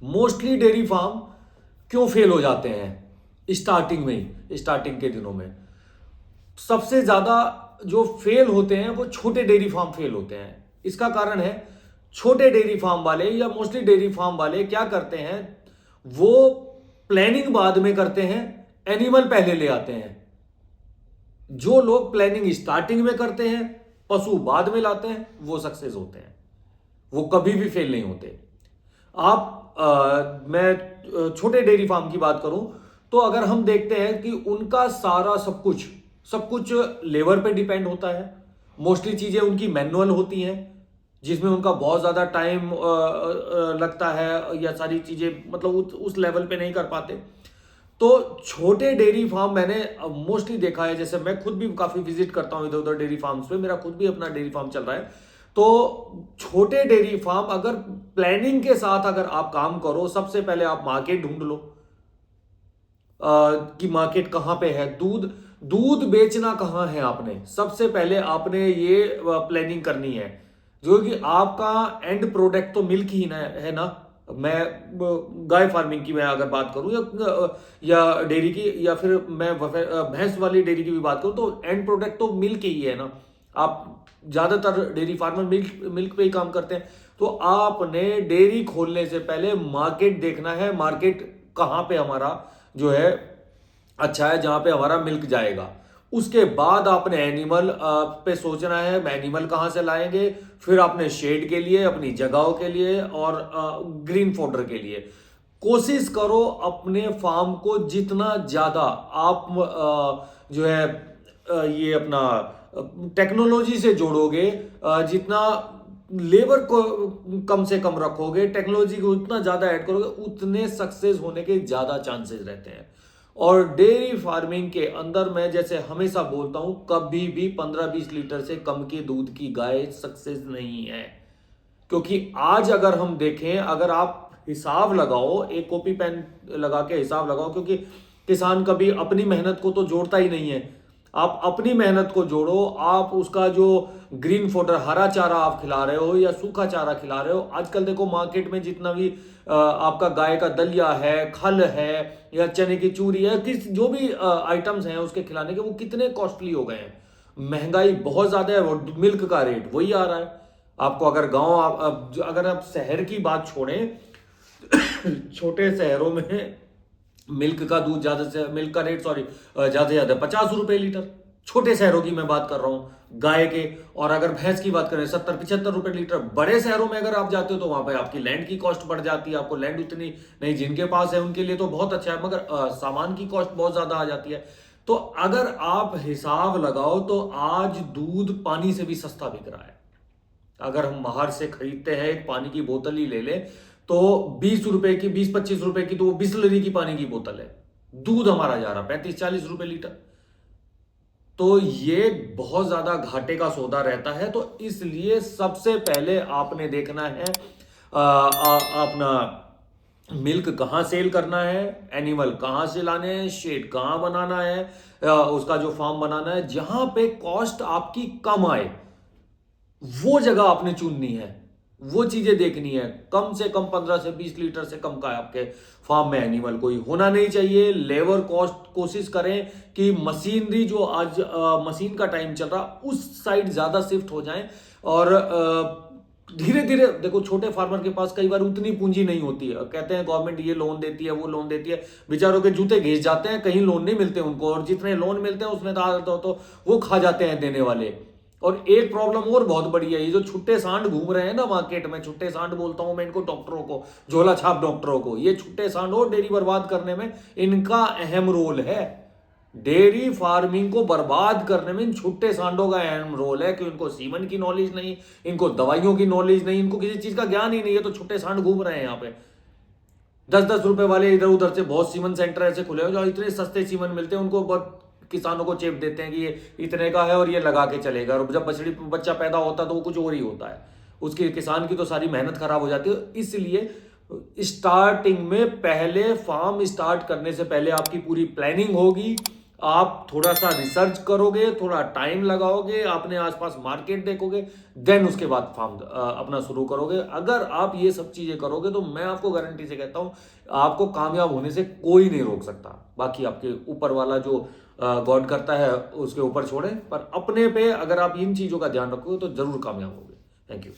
Mostly dairy farm क्यों fail हो जाते हैं स्टार्टिंग में ही, स्टार्टिंग के दिनों में सबसे ज्यादा जो फेल होते हैं वो छोटे डेयरी फार्म फेल होते हैं। इसका कारण है छोटे डेयरी फार्म वाले या मोस्टली डेयरी फार्म वाले क्या करते हैं, वो प्लानिंग बाद में करते हैं, एनिमल पहले ले आते हैं। जो लोग प्लानिंग स्टार्टिंग में करते हैं, पशु बाद में लाते हैं, वो सक्सेस होते हैं, वो कभी भी फेल नहीं होते। आप मैं छोटे डेयरी फार्म की बात करूं तो अगर हम देखते हैं कि उनका सारा सब कुछ लेबर पे डिपेंड होता है। मोस्टली चीजें उनकी मैनुअल होती हैं, जिसमें उनका बहुत ज्यादा टाइम लगता है, या सारी चीजें मतलब उस लेवल पे नहीं कर पाते। तो छोटे डेयरी फार्म मैंने मोस्टली देखा है, जैसे मैं खुद भी काफी विजिट करता हूं इधर उधर डेयरी फार्म्स पे, मेरा खुद भी अपना डेयरी फार्म चल रहा है। तो छोटे डेयरी फार्म अगर प्लानिंग के साथ अगर आप काम करो, सबसे पहले आप मार्केट ढूंढ लो कि मार्केट कहां पे है, दूध दूध बेचना कहां है। आपने सबसे पहले आपने ये प्लानिंग करनी है, जो कि आपका एंड प्रोडक्ट तो मिल्क ही ना है ना। मैं गाय फार्मिंग की मैं अगर बात करूं या डेयरी की, या फिर मैं भैंस वाली डेयरी की भी बात करूं, तो एंड प्रोडक्ट तो मिल्क ही है ना। आप ज्यादातर डेयरी फार्मर मिल्क मिल्क पे ही काम करते हैं। तो आपने डेयरी खोलने से पहले मार्केट देखना है, मार्केट कहां पे हमारा जो है अच्छा है, जहां पे हमारा मिल्क जाएगा। उसके बाद आपने एनिमल पे सोचना है, एनिमल कहां से लाएंगे। फिर आपने शेड के लिए, अपनी जगहों के लिए, और ग्रीन फॉडर के लिए कोशिश करो अपने फार्म को जितना ज्यादा आप जो है ये अपना टेक्नोलॉजी से जोड़ोगे, जितना लेबर को कम से कम रखोगे, टेक्नोलॉजी को उतना ज्यादा ऐड करोगे, उतने सक्सेस होने के ज्यादा चांसेस रहते हैं। और डेयरी फार्मिंग के अंदर मैं जैसे हमेशा बोलता हूं, कभी भी 15-20 लीटर से कम के दूध की गाय सक्सेस नहीं है। क्योंकि आज अगर हम देखें, अगर आप हिसाब लगाओ, एक कॉपी पेन लगा के हिसाब लगाओ, क्योंकि किसान कभी अपनी मेहनत को तो जोड़ता ही नहीं है। आप अपनी मेहनत को जोड़ो, आप उसका जो ग्रीन फॉडर हरा चारा आप खिला रहे हो या सूखा चारा खिला रहे हो। आजकल देखो मार्केट में जितना भी आपका गाय का दलिया है, खल है, या चने की चूरी है, किस जो भी आइटम्स हैं उसके खिलाने के, वो कितने कॉस्टली हो गए हैं। महंगाई बहुत ज्यादा है, और मिल्क का रेट वही आ रहा है। आपको अगर अगर आप शहर की बात छोड़ें, छोटे शहरों में मिल्क का दूध ज्यादा से मिल्क का रेट ज्यादा से ज्यादा 50 रुपए लीटर। छोटे शहरों की मैं बात कर रहा हूं गाय के। और अगर भैंस की बात करें 70-75 रुपए लीटर। बड़े शहरों में अगर आप जाते हो तो वहां पे आपकी लैंड की कॉस्ट बढ़ जाती है, आपको लैंड उतनी नहीं, जिनके पास है उनके लिए तो बहुत अच्छा है, मगर सामान की कॉस्ट बहुत ज्यादा आ जाती है। तो अगर आप हिसाब लगाओ तो आज दूध पानी से भी सस्ता बिक रहा है। अगर हम बाहर से खरीदते हैं, एक पानी की बोतल ही ले लें, तो 20 रुपए की, 20-25 रुपए की तो वो बिस्लरी की पानी की बोतल है। दूध हमारा जा रहा 35-40 रुपए लीटर। तो ये बहुत ज्यादा घाटे का सौदा रहता है। तो इसलिए सबसे पहले आपने देखना है अपना मिल्क कहाँ सेल करना है, एनिमल कहाँ से लाने हैं, शेड कहाँ बनाना है, उसका जो फार्म बनाना है, जहां पे कॉस्ट आपकी कम आए वो जगह आपने चुननी है, वो चीजें देखनी है। कम से कम 15 से 20 लीटर से कम का आपके फार्म में एनिमल कोई होना नहीं चाहिए। लेबर कॉस्ट कोशिश करें कि मशीनरी जो आज मशीन का टाइम चल रहा उस साइड ज्यादा शिफ्ट हो जाएं। और धीरे धीरे देखो, छोटे फार्मर के पास कई बार उतनी पूंजी नहीं होती है। कहते हैं गवर्नमेंट ये लोन देती है, वो लोन देती है, बेचारों के जूते घिस जाते हैं, कहीं लोन नहीं मिलते उनको, और जितने लोन मिलते हैं उसमें तो वो खा जाते हैं देने वाले। और एक प्रॉब्लम और बहुत बड़ी है, ये जो छुट्टे सांड घूम रहे हैं ना मार्केट में, छुट्टे सांड बोलता हूं मैं इनको, डॉक्टरों को, झोला छाप डॉक्टरों को। ये छुट्टे सांड और डेयरी बर्बाद करने में इनका अहम रोल है। डेयरी फार्मिंग को बर्बाद करने में इन छुट्टे सांडों का अहम रोल है, कि इनको सीमन की नॉलेज नहीं, इनको दवाइयों की नॉलेज नहीं, इनको किसी चीज का ज्ञान ही नहीं है। तो छुट्टे सांड घूम रहे हैं यहाँ पे। 10-10 रुपए वाले इधर उधर से बहुत सीमन सेंटर ऐसे खुले हो, जो इतने सस्ते सीमन मिलते हैं, उनको बहुत किसानों को चेप देते हैं कि ये इतने का है और ये लगा के चलेगा। और जब बच्चा पैदा होता है तो वो कुछ और ही होता है, उसके किसान की तो सारी मेहनत खराब हो जाती है। इसलिए स्टार्टिंग में, पहले फार्म स्टार्ट करने से पहले आपकी पूरी प्लानिंग होगी, आप थोड़ा सा रिसर्च करोगे, थोड़ा टाइम लगाओगे, अपने आसपास मार्केट देखोगे, देन उसके बाद फार्म अपना शुरू करोगे। अगर आप ये सब चीजें करोगे तो मैं आपको गारंटी से कहता हूं आपको कामयाब होने से कोई नहीं रोक सकता। बाकी आपके ऊपर वाला जो गॉड करता है उसके ऊपर छोड़ें, पर अपने पे अगर आप इन चीजों का ध्यान रखोगे तो जरूर कामयाब होगे। Thank you.